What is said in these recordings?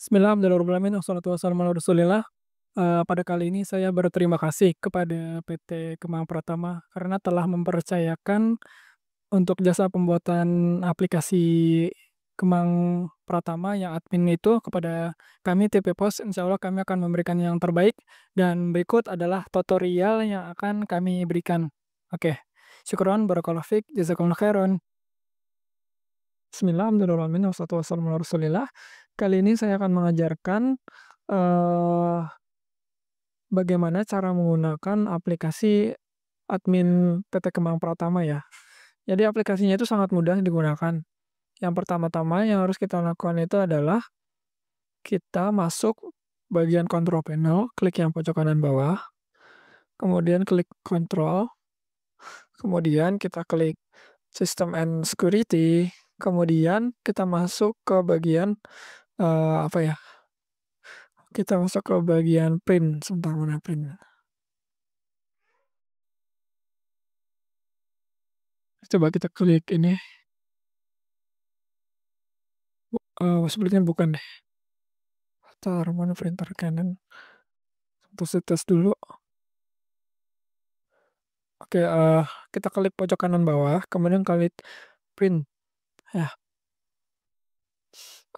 Bismillahirrahmanirrahim. Wassalatu wassalamu ala Rasulillah. Pada kali ini saya berterima kasih kepada PT Kemang Pratama karena telah mempercayakan untuk jasa pembuatan aplikasi Kemang Pratama yang admin itu kepada kami TP Pos. Insya Allah kami akan memberikan yang terbaik dan berikut adalah tutorial yang akan kami berikan. Oke, syukron, barakallahu fiik, jazakumullah khairan. Bismillahirrahmanirrahim. Wassalatu wassalamu ala Rasulillah. Kali ini saya akan mengajarkan eh, bagaimana cara menggunakan aplikasi admin PT Kemang Pratama ya. Jadi aplikasinya itu sangat mudah digunakan. Yang pertama-tama yang harus kita lakukan itu adalah kita masuk bagian control panel, klik yang pojok kanan bawah, kemudian klik control, kemudian kita klik system and security, kemudian kita masuk ke bagian apa ya? Kita masuk ke bagian print. Sebentar, mana print? Coba kita klik ini. Sepertinya bukan deh. Bentar, mana printer Canon? Terus tes dulu. Oke, kita klik pojok kanan bawah, kemudian klik print. Ya.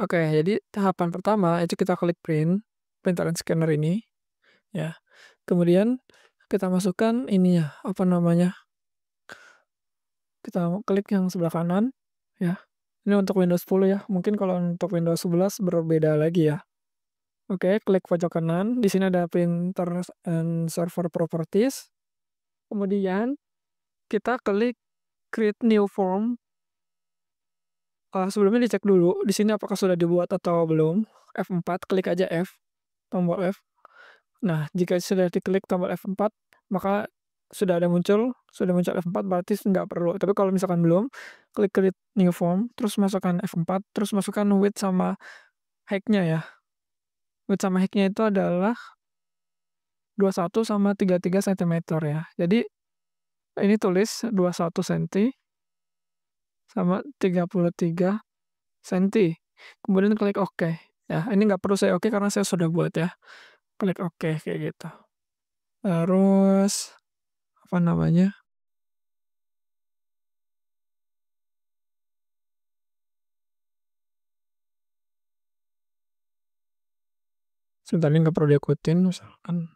Oke, jadi tahapan pertama itu kita klik print, printer and scanner ini. Ya. Kemudian kita masukkan ini ya, apa namanya? Kita klik yang sebelah kanan. Ya. Ini untuk Windows 10 ya. Mungkin kalau untuk Windows 11 berbeda lagi ya. Oke, klik pojok kanan. Di sini ada printer and server properties. Kemudian kita klik create new form. Sebelumnya dicek dulu di sini apakah sudah dibuat atau belum. F4, klik aja F, tombol F. Nah, jika sudah diklik tombol F4, maka sudah muncul F4, berarti nggak perlu. Tapi kalau misalkan belum, klik create new form, terus masukkan F4, terus masukkan width sama height-nya ya. Width sama height-nya itu adalah 21 sama 33 cm ya. Jadi ini tulis 21 cm sama 33 cm. Kemudian klik OK. Ya, ini nggak perlu saya OK karena saya sudah buat ya. Klik OK kayak gitu. Terus apa namanya? Sebentar, ini nggak perlu diikutin misalkan.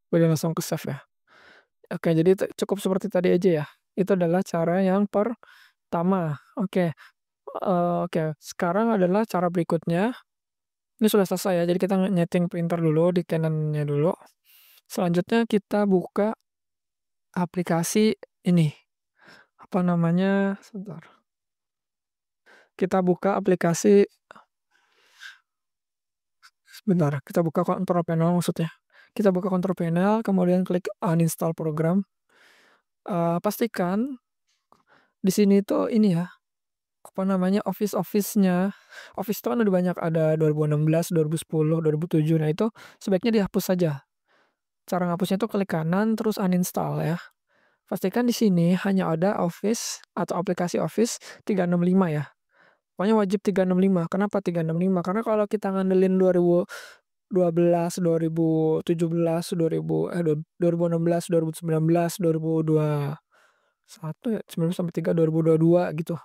Udah langsung ke save ya. Oke, jadi cukup seperti tadi aja ya. Itu adalah cara yang pertama. Oke. Oke, sekarang adalah cara berikutnya. Ini sudah selesai ya. Jadi kita nyeting printer dulu di Canon-nya dulu. Selanjutnya kita buka aplikasi ini. Apa namanya? Sebentar. Kita buka aplikasi. Sebentar, kita buka control panel maksudnya. Kita buka control panel, kemudian klik uninstall program. Pastikan di sini tuh ini ya, apa namanya, Office-nya. Office itu kan udah banyak, ada 2016, 2010, 2007. Nah, itu sebaiknya dihapus saja. Cara ngapusnya tuh klik kanan terus uninstall ya. Pastikan di sini hanya ada Office atau aplikasi Office 365 ya. Pokoknya wajib 365. Kenapa 365? Karena kalau kita ngandelin 2012, 2017, 2016, 2019, 2021 ya, 19 sampai 3, 2022 gitu.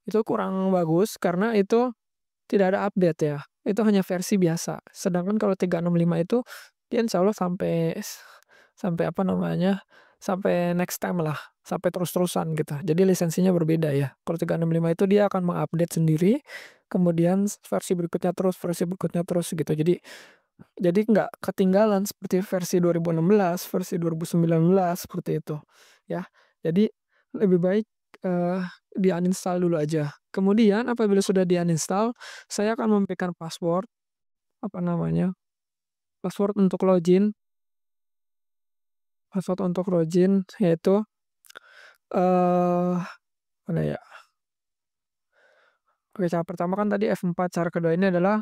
Itu kurang bagus karena itu tidak ada update ya. Itu hanya versi biasa. Sedangkan kalau 365 itu dia insya Allah sampai sampai apa namanya? Sampai next time lah, sampai terus-terusan gitu. Jadi lisensinya berbeda ya. Kalau 365 itu dia akan mengupdate sendiri, kemudian versi berikutnya terus gitu. Jadi nggak ketinggalan seperti versi 2016, versi 2019 seperti itu ya. Jadi lebih baik di uninstall dulu aja. Kemudian apabila sudah di uninstall, saya akan memberikan password, apa namanya, password untuk login, yaitu eh mana ya? Oke, cara pertama kan tadi F4, cara kedua ini adalah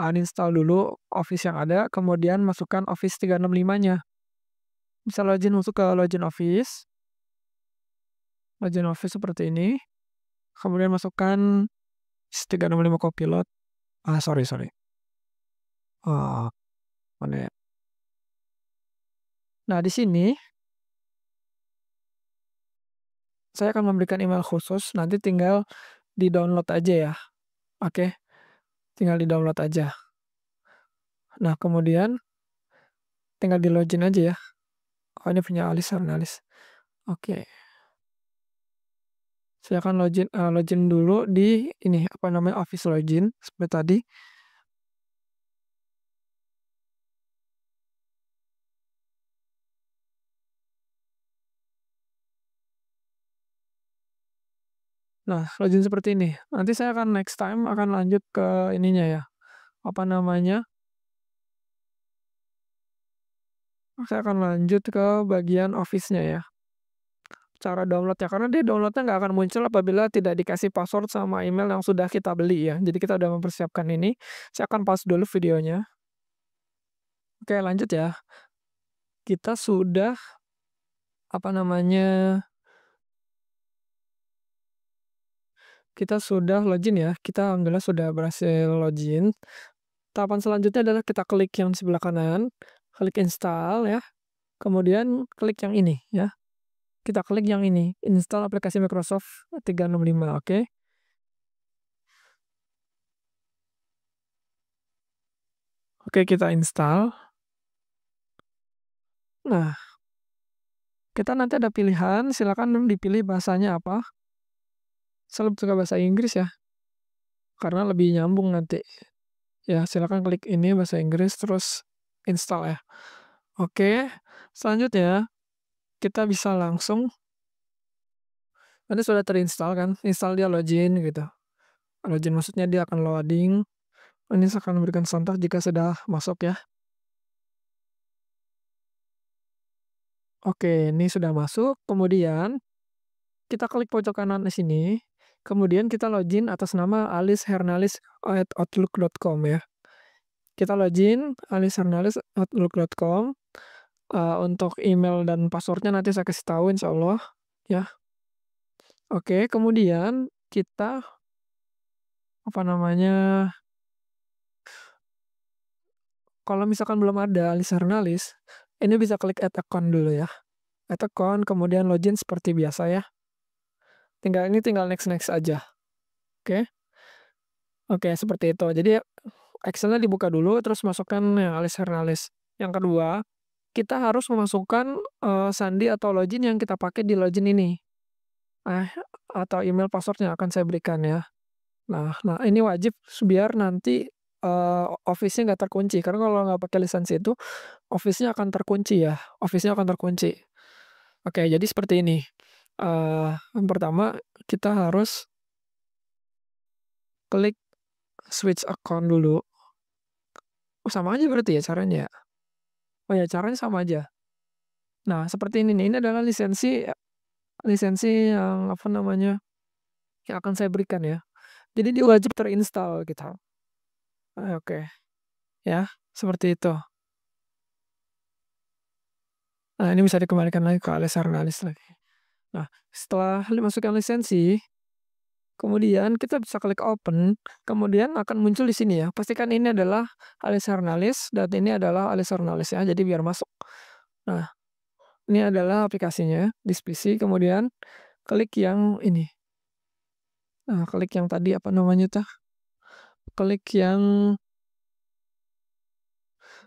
uninstall dulu Office yang ada, kemudian masukkan Office 365-nya. Bisa masuk ke login Office seperti ini. kemudian masukkan 365 Copilot. Sorry. Mana ya? Nah, di sini saya akan memberikan email khusus, nanti tinggal di-download aja ya. Oke, tinggal di-download aja. Nah, kemudian tinggal di-login aja ya. Ini punya Alice. Oke. Saya akan login dulu di ini, Office Login seperti tadi. Nah, login seperti ini. Nanti saya akan next time akan lanjut ke ininya ya. Saya akan lanjut ke bagian Office-nya ya. Cara downloadnya, karena dia downloadnya nggak akan muncul apabila tidak dikasih password sama email yang sudah kita beli ya. Jadi kita udah mempersiapkan ini. Saya akan pause dulu videonya. Oke, lanjut ya. Kita sudah kita sudah login ya. Kita alhamdulillah sudah berhasil login. Tahapan selanjutnya adalah kita klik yang sebelah kanan, klik install ya. Kemudian klik yang ini ya. Kita klik yang ini, install aplikasi Microsoft 365, oke. Oke, kita install. Nah, kita nanti ada pilihan, silakan dipilih bahasanya apa. Saya lebih suka bahasa Inggris ya, karena lebih nyambung nanti. Ya, silakan klik ini bahasa Inggris, terus install ya. Oke, selanjutnya kita bisa langsung, nanti sudah terinstall kan, install dia login gitu. Login maksudnya dia akan loading. Ini saya akan memberikan contoh jika sudah masuk ya. Oke, ini sudah masuk. Kemudian kita klik pojok kanan di sini. Kemudian kita login atas nama alicehernalis@outlook.com ya. Kita login alicehernalis@outlook.com. Untuk email dan passwordnya nanti saya kasih tahu insya Allah ya. Oke, kemudian kita kalau misalkan belum ada Alice Hernalis, ini bisa klik add account dulu ya. Add account, kemudian login seperti biasa ya. Tinggal next aja. Oke. Oke, seperti itu. Jadi Excel-nya dibuka dulu, terus masukkan yang Alice Hernalis. Yang kedua, kita harus memasukkan sandi atau login yang kita pakai di login ini. Atau email passwordnya akan saya berikan ya. Nah, ini wajib biar nanti Office-nya nggak terkunci. Karena kalau nggak pakai lisensi itu, Office-nya akan terkunci ya. Office-nya akan terkunci. Oke, jadi seperti ini. Yang pertama, kita harus klik switch account dulu. Sama aja berarti ya caranya ya? Oh ya, caranya sama aja. Nah, seperti ini nih. Ini adalah lisensi yang yang akan saya berikan ya. Jadi dia wajib terinstall gitu. Oke. Ya, seperti itu. Nah, ini bisa dikembalikan lagi ke Alice Hernalis lagi. Nah, setelah masukkan lisensi, kemudian kita bisa klik open, kemudian akan muncul di sini ya. Pastikan ini adalah Alice Hernalis dan ini adalah Alice Hernalis ya, jadi biar masuk. Nah, ini adalah aplikasinya di PC, kemudian klik yang ini. Nah, klik yang tadi klik yang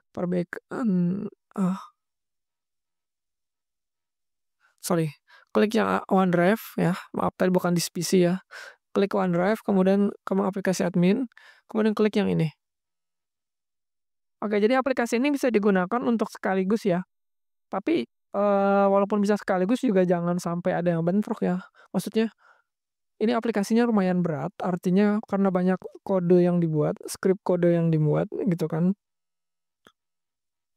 perbaikan, klik yang OneDrive ya. Maaf tadi bukan di PC ya. Klik OneDrive, kemudian kamu aplikasi admin, kemudian klik yang ini. Oke, jadi aplikasi ini bisa digunakan untuk sekaligus ya. Tapi walaupun bisa sekaligus juga jangan sampai ada yang bentrok ya. Maksudnya ini aplikasinya lumayan berat, artinya karena banyak kode yang dibuat, skrip kode yang dibuat gitu kan.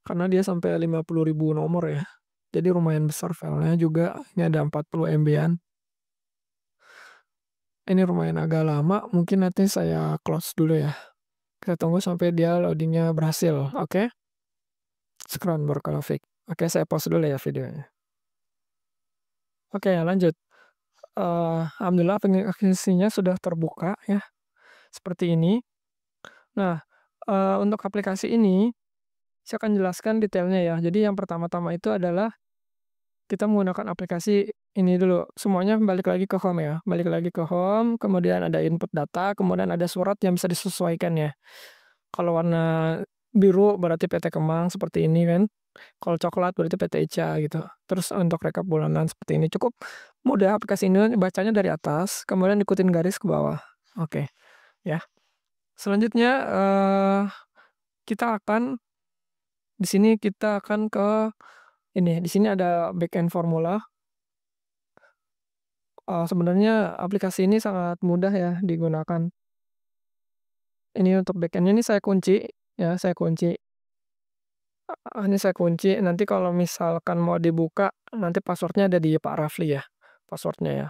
Karena dia sampai 50.000 nomor ya. Jadi lumayan besar filenya juga. Ini ada 40 MB-an. Ini lumayan agak lama, mungkin nanti saya close dulu ya. Kita tunggu sampai dia loadingnya berhasil, oke? Syukron barakallahu fiik. Oke, saya pause dulu ya videonya. Oke, lanjut. Alhamdulillah aplikasinya sudah terbuka ya, seperti ini. Nah, untuk aplikasi ini, saya akan jelaskan detailnya ya. Jadi yang pertama-tama itu adalah kita menggunakan aplikasi ini dulu, semuanya balik lagi ke home ya, balik lagi ke home, kemudian ada input data, kemudian ada surat yang bisa disesuaikan ya. Kalau warna biru berarti PT Kemang seperti ini kan, kalau coklat berarti PT Ica gitu. Terus untuk rekap bulanan seperti ini, cukup mudah aplikasi ini bacanya dari atas, kemudian ikutin garis ke bawah. Oke, ya. Selanjutnya, kita akan di sini kita akan ke ini, di sini ada backend formula. Sebenarnya aplikasi ini sangat mudah ya digunakan. Ini untuk backend-nya ini saya kunci, ya saya kunci. Ini saya kunci, nanti kalau misalkan mau dibuka, nanti password-nya ada di Pak Rafli ya, password-nya ya.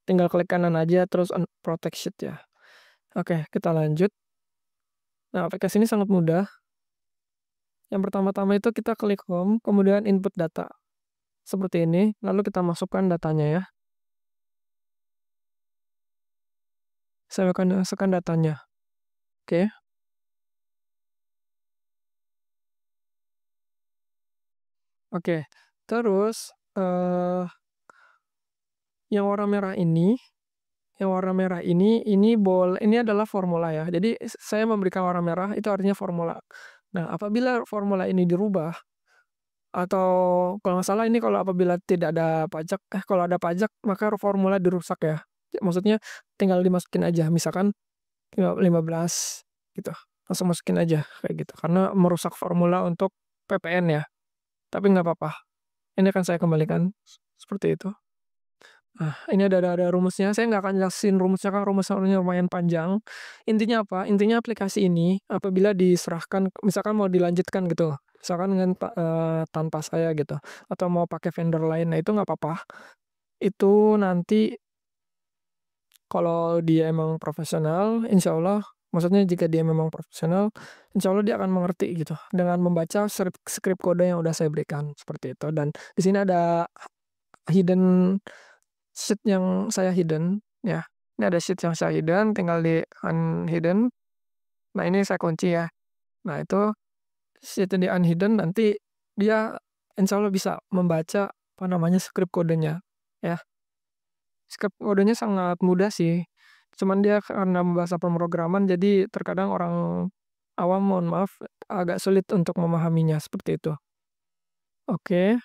Tinggal klik kanan aja terus protect sheet ya. Oke, kita lanjut. Nah, aplikasi ini sangat mudah. Yang pertama-tama itu kita klik home, kemudian input data. Seperti ini, lalu kita masukkan datanya ya. Saya akan masukkan datanya. Oke. Oke. Terus, yang warna merah ini adalah formula ya. Jadi saya memberikan warna merah itu artinya formula. Nah, apabila formula ini dirubah atau kalau nggak salah ini kalau apabila tidak ada pajak kalau ada pajak maka formula dirusak ya. Maksudnya tinggal dimasukin aja, misalkan 15 gitu, langsung masukin aja kayak gitu, karena merusak formula untuk PPN ya. Tapi nggak apa-apa, ini akan saya kembalikan seperti itu. Nah, ini ada rumusnya, saya nggak akan jelasin rumusnya, kan rumusnya lumayan panjang. Intinya apa? Intinya aplikasi ini apabila diserahkan misalkan mau dilanjutkan gitu, misalkan dengan tanpa saya gitu, atau mau pakai vendor lain, nah itu nggak apa-apa. Itu nanti kalau dia emang profesional, insya Allah, maksudnya jika dia memang profesional, insya Allah dia akan mengerti gitu, dengan membaca skrip kode yang udah saya berikan, seperti itu. Dan di sini ada hidden sheet yang saya hidden ya. Ini ada sheet yang saya hidden, tinggal di unhidden. Nah, ini saya kunci ya. Nah, itu sheet di unhidden nanti dia insya Allah bisa membaca apa namanya skrip kodenya ya. Skrip kodenya sangat mudah sih. Cuman dia karena bahasa pemrograman jadi terkadang orang awam, mohon maaf, agak sulit untuk memahaminya seperti itu. Oke.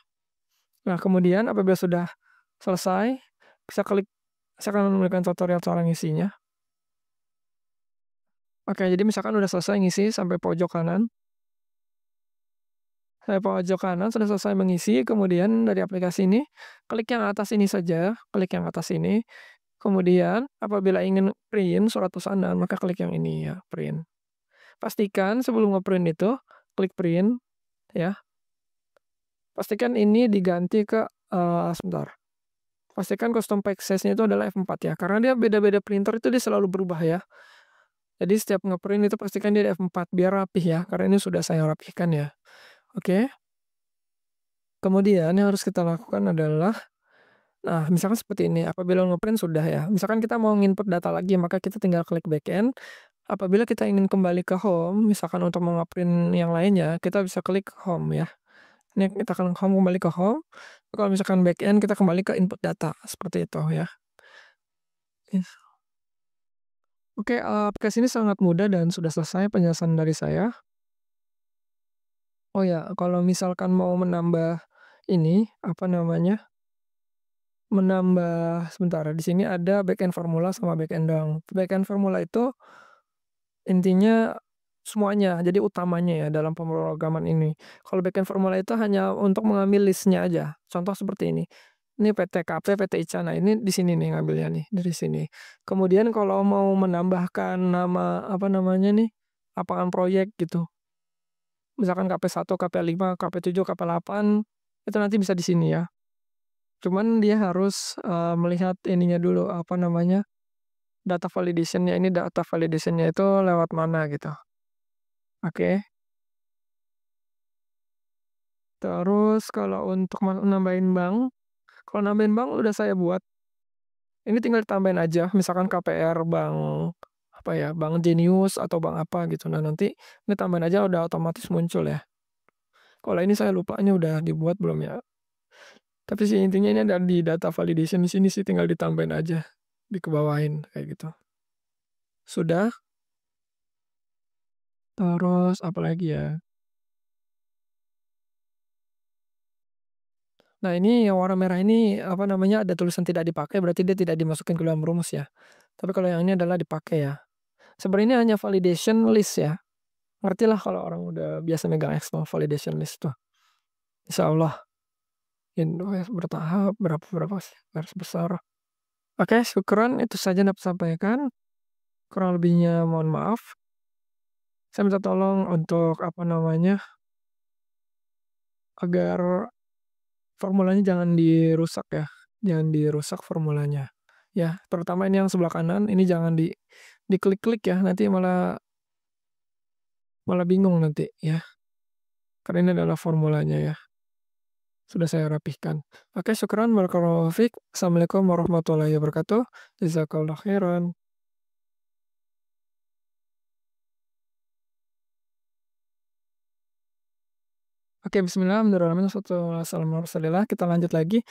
Nah, kemudian apabila sudah selesai, bisa klik, saya akan memberikan tutorial cara ngisinya. Oke, jadi misalkan udah selesai ngisi sampai pojok kanan. Sampai pojok kanan sudah selesai mengisi, kemudian dari aplikasi ini, klik yang atas ini saja, klik yang atas ini. Kemudian apabila ingin print surat pesanan, maka klik yang ini ya, print. Pastikan sebelum nge-print itu, klik print ya. Pastikan ini diganti ke sebentar. Pastikan custom pack size-nya itu adalah F4 ya, karena dia beda-beda printer itu dia selalu berubah ya. Jadi setiap nge-print itu pastikan dia di F4 biar rapih ya, karena ini sudah saya rapihkan ya. Oke. Kemudian yang harus kita lakukan adalah, nah misalkan seperti ini, apabila nge-print sudah ya, misalkan kita mau nginput data lagi, maka kita tinggal klik backend. Apabila kita ingin kembali ke home, misalkan untuk nge-print yang lainnya, kita bisa klik home ya. Ini kita akan home, kembali ke home. Kalau misalkan backend kita kembali ke input data, seperti itu ya. Yes. Oke, aplikasi ini sangat mudah dan sudah selesai penjelasan dari saya. Oh ya, kalau misalkan mau menambah ini, apa namanya, menambah sebentar, di sini ada backend formula sama backend doang. Backend formula itu intinya semuanya, jadi utamanya ya dalam pemrograman ini. Kalau backend formula itu hanya untuk mengambil list-nya aja. Contoh seperti ini. Ini PT KP, PT ICA. Nah, ini di sini nih ngambilnya nih, dari sini. Kemudian kalau mau menambahkan nama, apa namanya nih, lapangan proyek gitu. Misalkan KP1, KP5, KP7, KP8, itu nanti bisa di sini ya. Cuman dia harus, melihat ininya dulu, apa namanya, data validation-nya, ini data validation-nya itu lewat mana gitu. Oke. Terus kalau untuk nambahin bank, kalau nambahin bank udah saya buat. Ini tinggal ditambahin aja, misalkan KPR bank, apa ya, bank Jenius atau bank apa gitu. Nah, nanti ini tambahin aja udah otomatis muncul ya. Kalau ini saya lupa ini udah dibuat belum ya. Tapi sih intinya ini ada di data validation di sini sih tinggal ditambahin aja, dikebawahin kayak gitu. Sudah, terus apalagi ya? Nah, ini yang warna merah ini, apa namanya, ada tulisan tidak dipakai berarti dia tidak dimasukin ke dalam rumus ya. Tapi kalau yang ini adalah dipakai ya. Sebenarnya hanya validation list ya. Ngertilah kalau orang udah biasa megang Excel validation list tuh. Insyaallah bertahap berapa berapa garis besar. Oke, syukron itu saja dapat sampaikan. Kurang lebihnya mohon maaf. Saya minta tolong untuk apa namanya, agar formulanya jangan dirusak ya. Jangan dirusak formulanya. Ya, terutama ini yang sebelah kanan ini jangan diklik-klik ya, nanti malah malah bingung nanti ya. Karena ini adalah formulanya ya. Sudah saya rapihkan. Oke, syukran barakallahu fiik. Assalamualaikum warahmatullahi wabarakatuh. Jazakallahu khairan. Oke, bismillah, alhamdulillahirrahmanirrahim, wassalatu wassalamu ala rasulillah. Kita lanjut lagi.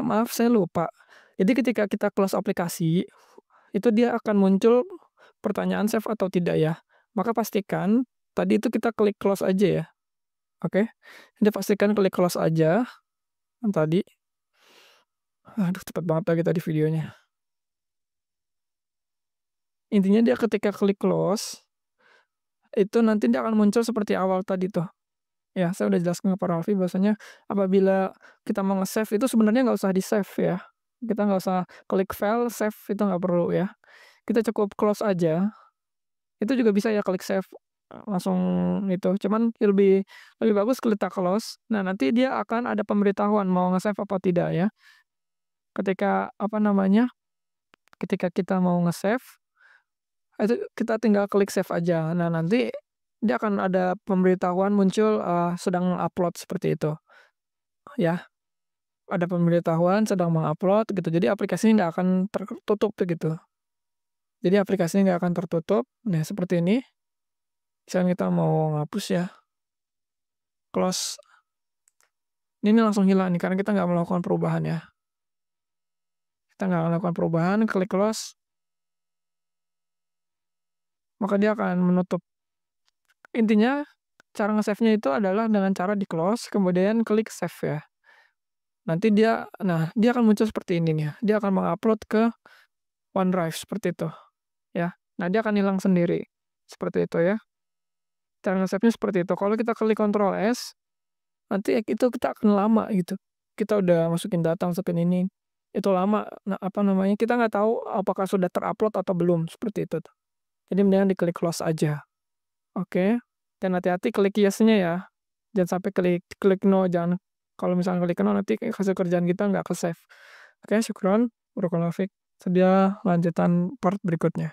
Maaf, saya lupa. Jadi ketika kita close aplikasi, itu dia akan muncul pertanyaan save atau tidak ya. Maka pastikan tadi itu kita klik close aja ya. Oke. Jadi pastikan klik close aja yang tadi. Aduh, cepet banget lagi tadi videonya. Intinya dia ketika klik close, itu nanti dia akan muncul seperti awal tadi tuh. Ya, saya udah jelaskan ke Pak Raffi bahwasanya apabila kita mau nge-save itu sebenarnya nggak usah di-save ya. Kita nggak usah klik file, save itu nggak perlu ya. Kita cukup close aja. Itu juga bisa ya klik save, langsung itu. Cuman lebih lebih bagus kita close. Nah, nanti dia akan ada pemberitahuan mau nge-save apa tidak ya. Ketika apa namanya, ketika kita mau nge-save, itu kita tinggal klik save aja. Nah, nanti dia akan ada pemberitahuan muncul, sedang upload seperti itu, ya. Ada pemberitahuan sedang mengupload gitu, jadi aplikasinya nggak akan tertutup gitu. Jadi aplikasinya nggak akan tertutup. Nah, seperti ini. Misalnya kita mau ngapus ya, close. Ini langsung hilang nih karena kita nggak melakukan perubahan ya. Kita nggak melakukan perubahan, klik close, maka dia akan menutup. Intinya cara nge-save-nya itu adalah dengan cara di-close kemudian klik save ya. Nanti dia akan muncul seperti ini nih ya. Dia akan mengupload ke OneDrive seperti itu ya. Nah, dia akan hilang sendiri. Seperti itu ya. Cara nge-save-nya seperti itu. Kalau kita klik Ctrl S, nanti itu kita akan lama gitu. Kita udah masukin data, masukin ini. Itu lama. Nah, apa namanya? Kita nggak tahu apakah sudah terupload atau belum, seperti itu tuh. Jadi mendingan diklik close aja. Oke. Dan hati-hati klik yes-nya ya. Jangan sampai klik no, jangan. Kalau misalnya klik no nanti hasil kerjaan kita nggak ke-save. Oke, syukron. Barakallahu fiik. Sedia lanjutan part berikutnya.